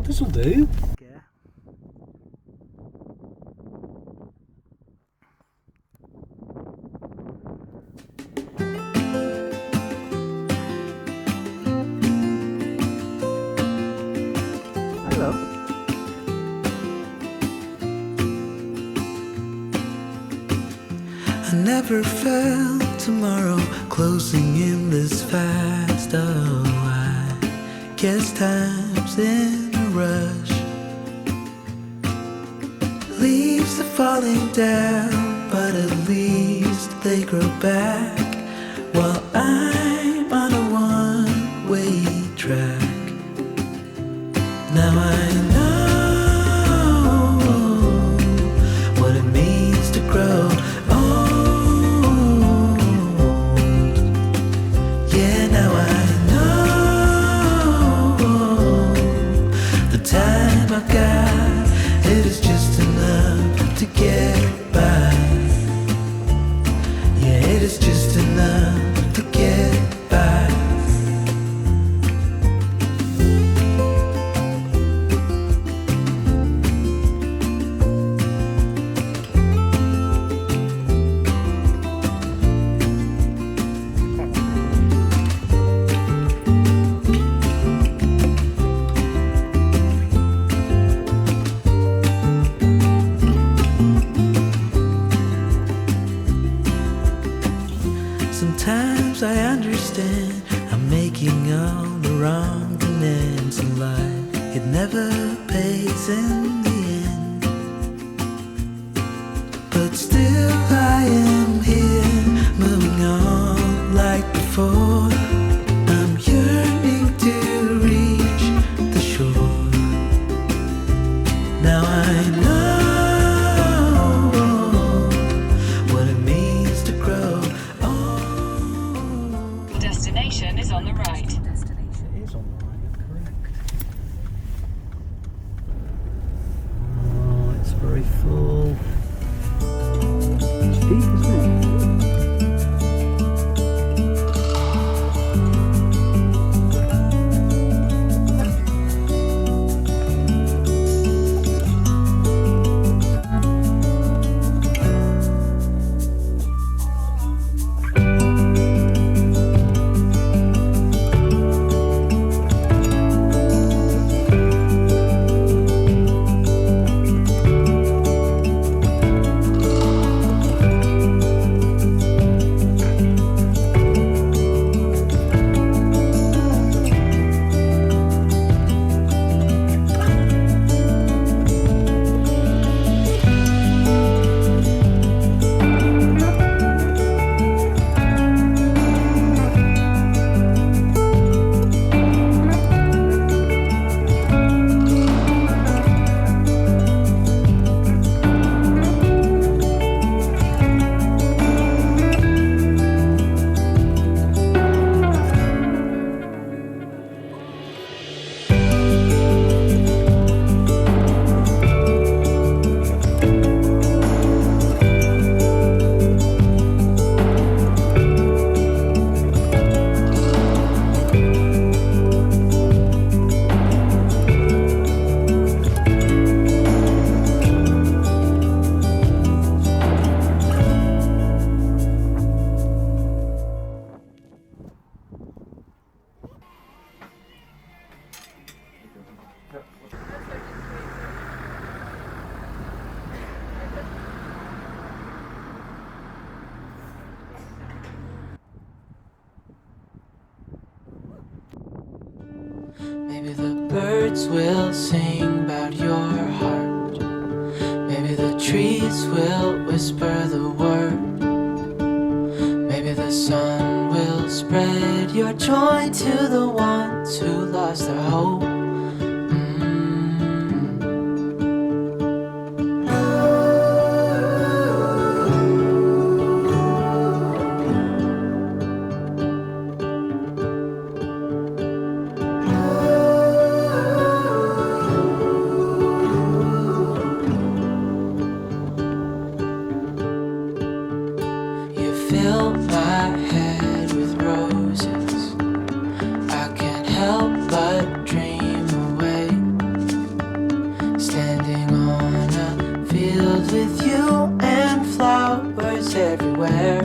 This will do. Hello. I never felt tomorrow closing in this fast. Oh, I guess time's in rush. Leaves are falling down, but at least they grow back, while I'm on a one-way track. Now I know what it means to grow old. Yeah, now I know the time I got, it is just enough to get by. Yeah, it is just enough to get by. Sometimes I understand I'm making all the wrong demands in life. It never pays in the end, but still I am here, moving on like before. I'm yearning to reach the shore. Now I know what it means to grow. Destination is on the right. Destination is on the right, you're correct. Oh, it's very full. It's deep, isn't it? birds will sing about your heart. Maybe the trees will whisper the word. Maybe the sun will spread your joy to the ones who lost their hope. Fill my head with roses. I can't help but dream away. Standing on a field with you and flowers everywhere.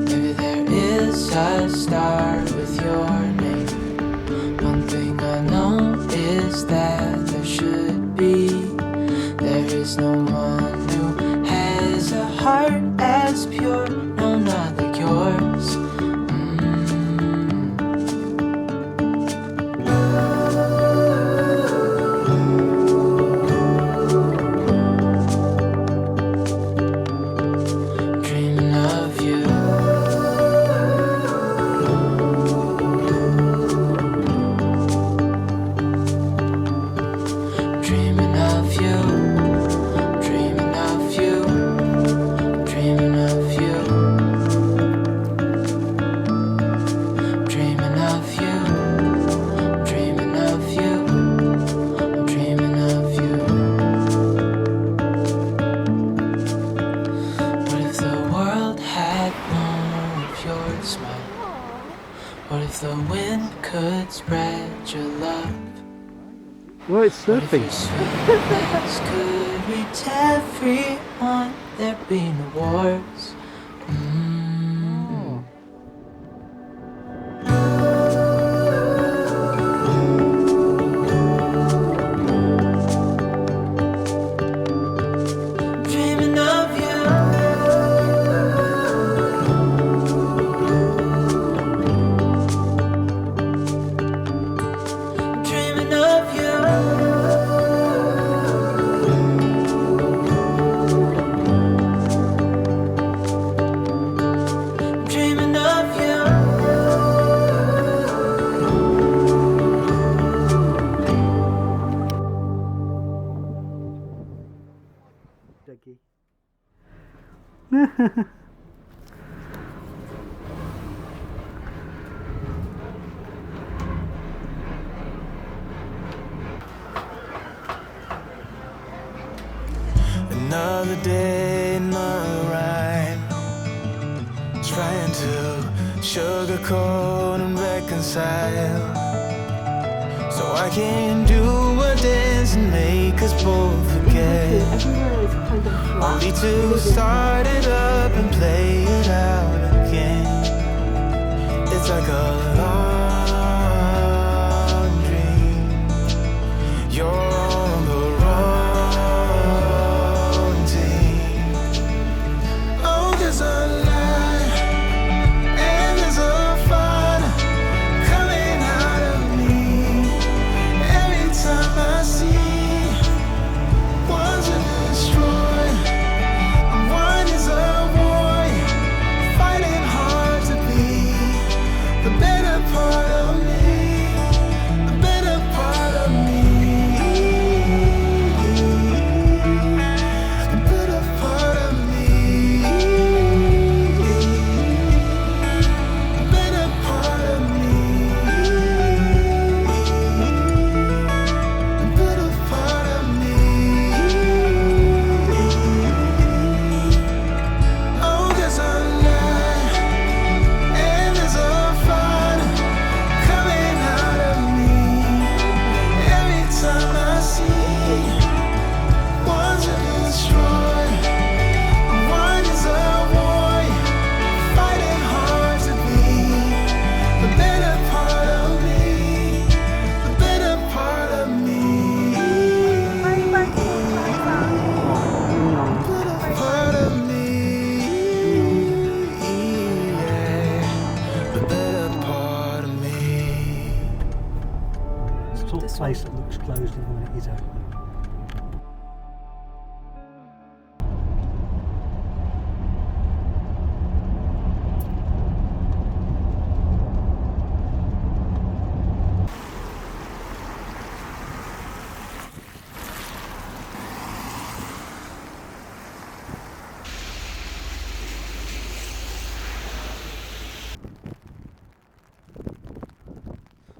Maybe there is a star with your name. One thing I know is that there should be. There is no one who has a heart as pure, no, not like yours. Dreaming of you. Dreaming of you. Dreaming of you. Dreaming of you. Dreaming of you. Dreaming of you. I'm dreaming of you. What if the world had more of your smile? What if the wind could spread your love? Well, it's What if surfing. your sweetness could reach everyone? There'd be no wars. Dreaming of you. Dreaming of you. Dreaming of you. Jackie. Another day, another rhyme. Trying to sugarcoat and reconcile. So I can do a dance and make us both forget. Only to start it up and play it out again. It's like a long dream. You're on the wrong team. Oh, there's a light and there's a fire coming out of me. Every time I see one's a destroy, and one is a boy fighting hard to be the better part. this place that looks closed even when it is open.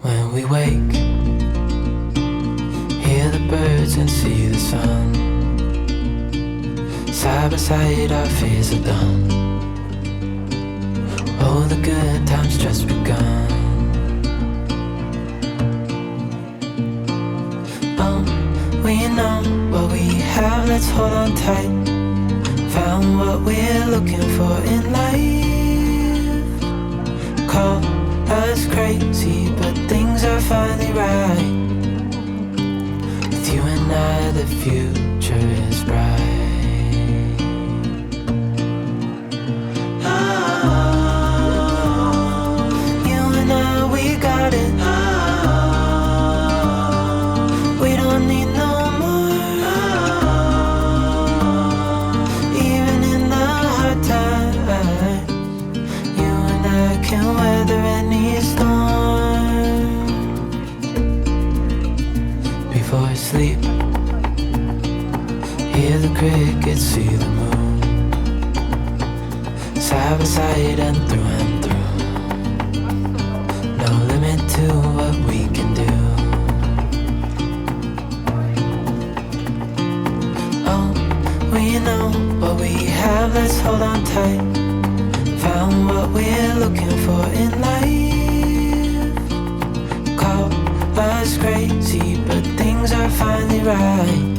When we wake, hear the birds and see the sun. Side by side our fears are done. Oh, the good times just begun. Oh, we know what we have, let's hold on tight. Found what we're looking for in life. Call us crazy, but things are finally right. With you and I, the future is bright. Oh, you and I, we got it. Oh, we don't need no more. Oh, even in the hard times, you and I can weather any storm. Before I sleep, hear the crickets, see the moon. Side by side and through. No limit to what we can do. Oh, we know what we have, let's hold on tight. Found what we're looking for in life. Call us crazy, but things are finally right.